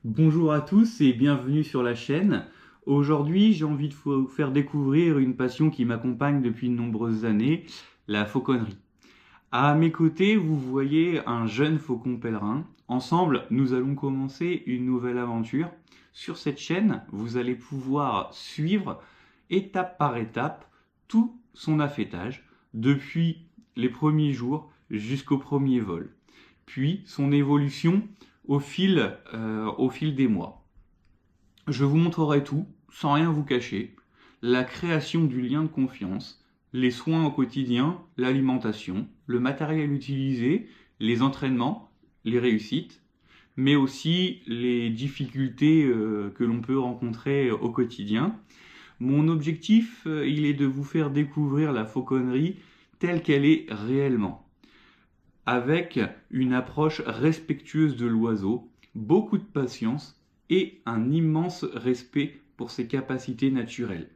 Bonjour à tous et bienvenue sur la chaîne. Aujourd'hui, j'ai envie de vous faire découvrir une passion qui m'accompagne depuis de nombreuses années, la fauconnerie. À mes côtés, vous voyez un jeune faucon pèlerin. Ensemble, nous allons commencer une nouvelle aventure. Sur cette chaîne, vous allez pouvoir suivre étape par étape tout son affêtage, depuis les premiers jours jusqu'au premier vol, puis son évolution au fil des mois. Je vous montrerai tout, sans rien vous cacher, la création du lien de confiance, les soins au quotidien, l'alimentation, le matériel utilisé, les entraînements, les réussites, mais aussi les difficultés que l'on peut rencontrer au quotidien. Mon objectif, il est de vous faire découvrir la fauconnerie telle qu'elle est réellement, avec une approche respectueuse de l'oiseau, beaucoup de patience et un immense respect pour ses capacités naturelles.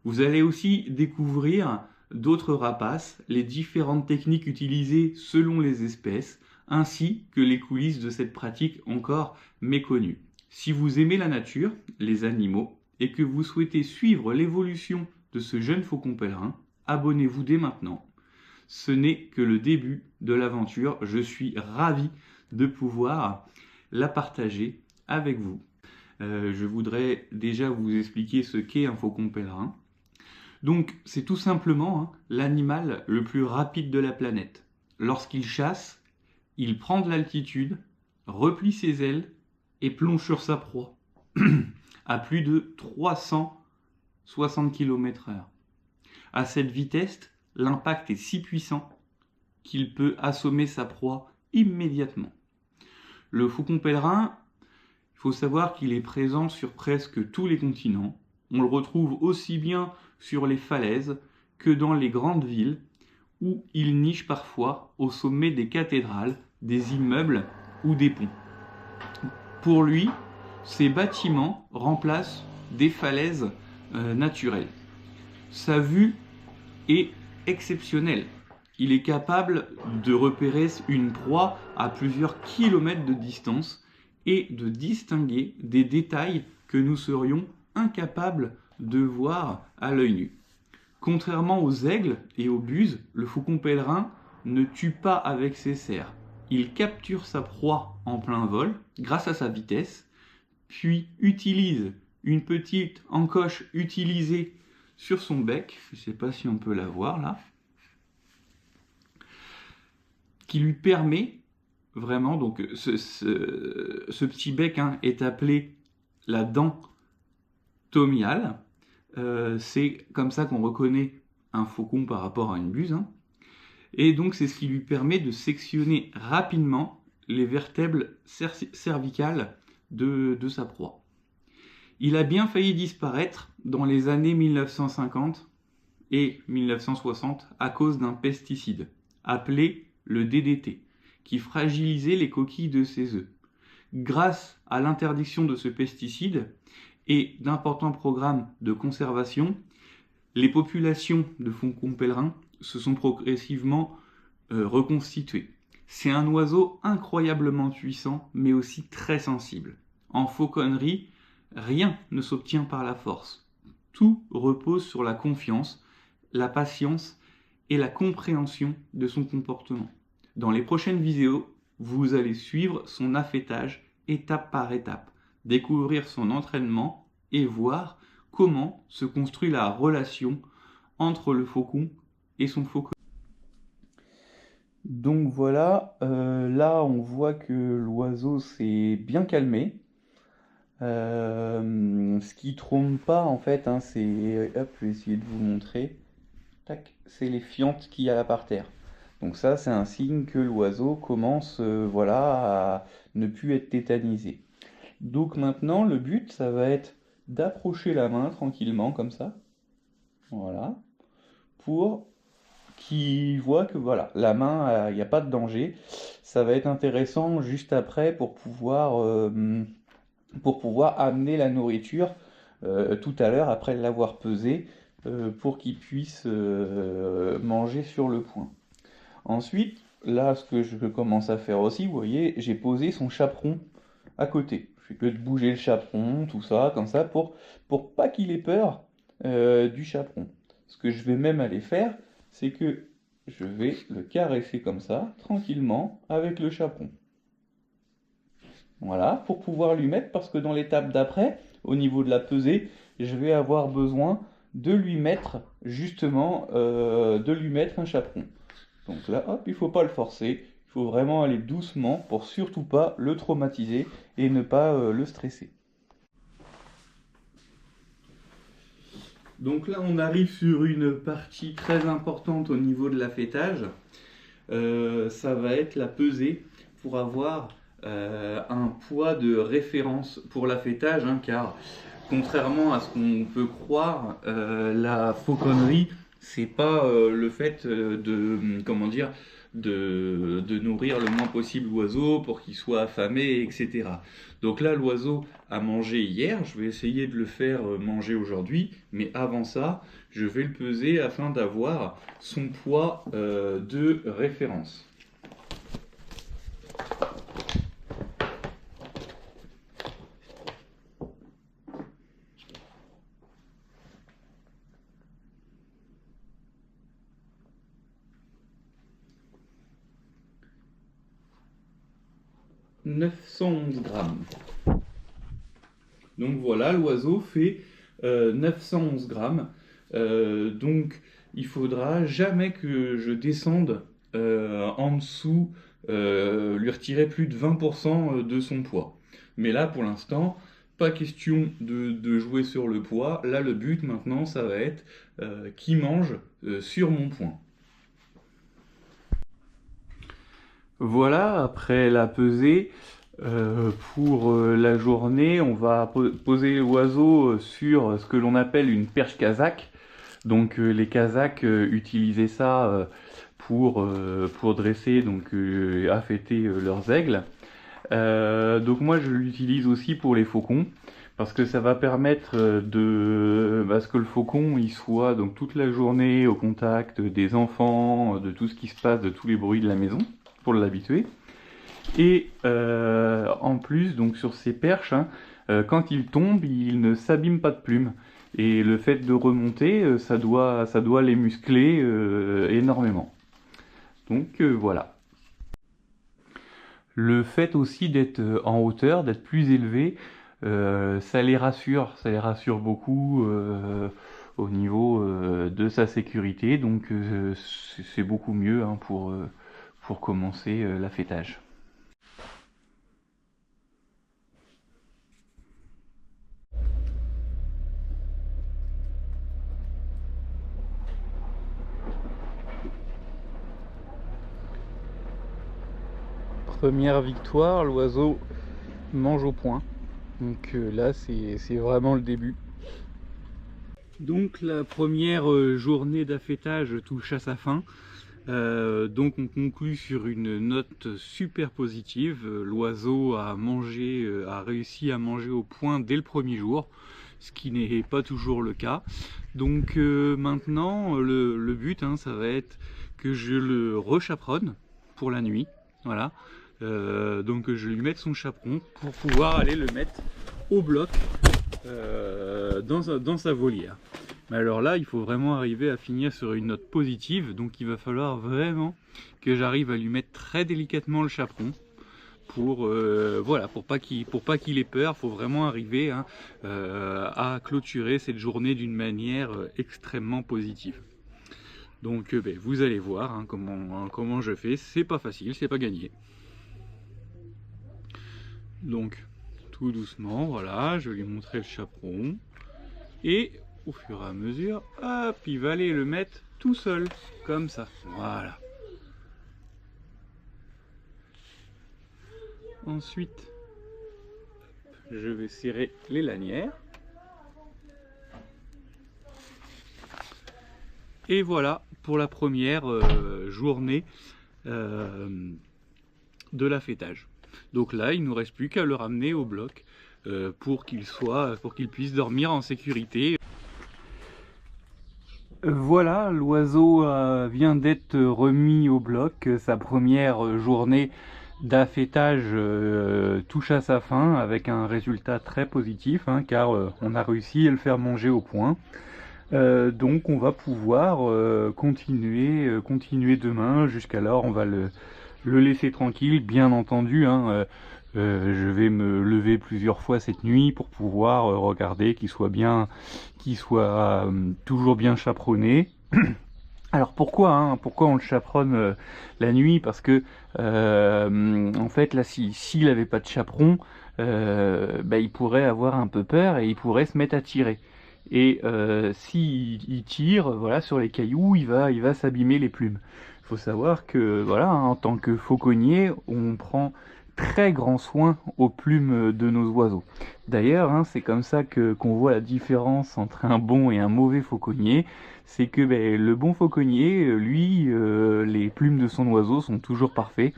Vous allez aussi découvrir d'autres rapaces, les différentes techniques utilisées selon les espèces, ainsi que les coulisses de cette pratique encore méconnue. Si vous aimez la nature, les animaux, et que vous souhaitez suivre l'évolution de ce jeune faucon pèlerin, abonnez-vous dès maintenant. Ce n'est que le début de l'aventure. Je suis ravi de pouvoir la partager avec vous. Je voudrais déjà vous expliquer ce qu'est un faucon pèlerin. Donc, c'est tout simplement l'animal le plus rapide de la planète. Lorsqu'il chasse, il prend de l'altitude, replie ses ailes et plonge sur sa proie à plus de 360 km/h. À cette vitesse, l'impact est si puissant qu'il peut assommer sa proie immédiatement. Le faucon pèlerin, il faut savoir qu'il est présent sur presque tous les continents. On le retrouve aussi bien sur les falaises que dans les grandes villes, où il niche parfois au sommet des cathédrales, des immeubles ou des ponts. Pour lui, ces bâtiments remplacent des falaises naturelles. Sa vue est exceptionnelle. Il est capable de repérer une proie à plusieurs kilomètres de distance et de distinguer des détails que nous serions incapables de voir à l'œil nu. Contrairement aux aigles et aux buses, le faucon pèlerin ne tue pas avec ses serres. Il capture sa proie en plein vol grâce à sa vitesse, puis utilise une petite encoche utilisée sur son bec, je ne sais pas si on peut la voir là, qui lui permet vraiment, donc ce petit bec est appelé la dent tomiale. C'est comme ça qu'on reconnaît un faucon par rapport à une buse. Et donc c'est ce qui lui permet de sectionner rapidement les vertèbres cervicales de sa proie. Il a bien failli disparaître dans les années 1950 et 1960 à cause d'un pesticide appelé le DDT, qui fragilisait les coquilles de ses œufs. Grâce à l'interdiction de ce pesticide et d'importants programmes de conservation, les populations de faucons pèlerins se sont progressivement reconstituées. C'est un oiseau incroyablement puissant, mais aussi très sensible. En fauconnerie, rien ne s'obtient par la force. Tout repose sur la confiance, la patience et la compréhension de son comportement. Dans les prochaines vidéos, vous allez suivre son affêtage étape par étape, découvrir son entraînement et voir comment se construit la relation entre le faucon et son faucon. Donc voilà, là on voit que l'oiseau s'est bien calmé. Ce qui trompe pas en fait, c'est, hop, je vais essayer de vous montrer. Tac, c'est les fientes qu'il y a là par terre. Donc ça, c'est un signe que l'oiseau commence, voilà, à ne plus être tétanisé. Donc maintenant, le but, ça va être d'approcher la main tranquillement, comme ça. Voilà. Pour qu'il voit que voilà, la main, il n'y a pas de danger. Ça va être intéressant juste après pour pouvoir amener la nourriture tout à l'heure, après l'avoir pesée, pour qu'il puisse manger sur le point. Ensuite, là, ce que je commence à faire aussi, vous voyez, j'ai posé son chaperon à côté. fais que de bouger le chaperon, tout ça, comme ça, pour pas qu'il ait peur du chaperon. Ce que je vais même aller faire, c'est que je vais le caresser comme ça, tranquillement, avec le chaperon. Voilà, pour pouvoir lui mettre, parce que dans l'étape d'après, au niveau de la pesée, je vais avoir besoin de lui mettre, justement, de lui mettre un chaperon. Donc là, hop, il ne faut pas le forcer, il faut vraiment aller doucement pour surtout pas le traumatiser et ne pas le stresser. Donc là, on arrive sur une partie très importante au niveau de l'affêtage. Ça va être la pesée pour avoir un poids de référence pour l'affêtage, hein, car contrairement à ce qu'on peut croire, la fauconnerie, c'est pas le fait de nourrir le moins possible l'oiseau pour qu'il soit affamé, etc. Donc là, l'oiseau a mangé hier, je vais essayer de le faire manger aujourd'hui, mais avant ça, je vais le peser afin d'avoir son poids de référence. « 911 grammes. Donc voilà, l'oiseau fait 911 grammes. Donc il faudra jamais que je descende en dessous, lui retirer plus de 20% de son poids. Mais là, pour l'instant, pas question de jouer sur le poids. Là, le but maintenant, ça va être qu'il mange sur mon poing. Voilà, après la pesée, pour la journée, on va poser l'oiseau sur ce que l'on appelle une perche kazakh. Donc les Kazakhs utilisaient ça pour dresser, donc affêter leurs aigles. Donc moi je l'utilise aussi pour les faucons, parce que ça va permettre parce que le faucon il soit donc toute la journée au contact des enfants, de tout ce qui se passe, de tous les bruits de la maison, pour l'habituer. Et en plus, donc sur ces perches, hein, quand il tombe, il ne s'abîme pas de plumes. Et le fait de remonter, ça doit les muscler énormément. Donc voilà. Le fait aussi d'être en hauteur, d'être plus élevé, ça les rassure beaucoup au niveau de sa sécurité. Donc c'est beaucoup mieux, hein, pour commencer l'affêtage. Première victoire, l'oiseau mange au point. Donc là, c'est vraiment le début. Donc la première journée d'affêtage touche à sa fin. Donc on conclut sur une note super positive. L'oiseau a réussi à manger au point dès le premier jour, ce qui n'est pas toujours le cas. Donc maintenant, le but, hein, ça va être que je le rechaperonne pour la nuit. Voilà. Donc je lui mette son chaperon pour pouvoir aller le mettre au bloc dans sa volière. Mais alors là, il faut vraiment arriver à finir sur une note positive, donc il va falloir vraiment que j'arrive à lui mettre très délicatement le chaperon voilà, pour pas qu'il ait peur. Il faut vraiment arriver, hein, à clôturer cette journée d'une manière extrêmement positive. Donc vous allez voir, hein, comment je fais. C'est pas facile, c'est pas gagné. Donc tout doucement, voilà, je vais lui montrer le chaperon et au fur et à mesure, hop, il va aller le mettre tout seul, comme ça, voilà. Ensuite, je vais serrer les lanières. Et voilà pour la première journée de l'affêtage. Donc là, il ne nous reste plus qu'à le ramener au bloc pour qu'il puisse dormir en sécurité. Voilà, l'oiseau vient d'être remis au bloc. Sa première journée d'affêtage touche à sa fin avec un résultat très positif, hein, car on a réussi à le faire manger au point. Donc on va pouvoir continuer demain. Jusqu'alors on va le laisser tranquille, bien entendu, hein. Je vais me lever plusieurs fois cette nuit pour pouvoir regarder qu'il soit toujours bien chaperonné. Alors pourquoi on le chaperonne la nuit? Parce que en fait là, s'il avait pas de chaperon, il pourrait avoir un peu peur et il pourrait se mettre à tirer. Et s'il tire, voilà, sur les cailloux, il va s'abîmer les plumes. Il faut savoir que voilà, hein, en tant que fauconnier, on prend très grand soin aux plumes de nos oiseaux. D'ailleurs, hein, c'est comme ça qu'on voit la différence entre un bon et un mauvais fauconnier. C'est que le bon fauconnier, lui, les plumes de son oiseau sont toujours parfaites,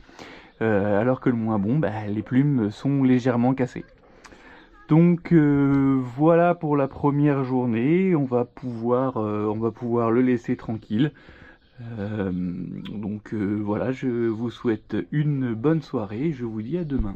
alors que le moins bon, les plumes sont légèrement cassées. Donc voilà pour la première journée, on va pouvoir le laisser tranquille. Voilà, je vous souhaite une bonne soirée, je vous dis à demain.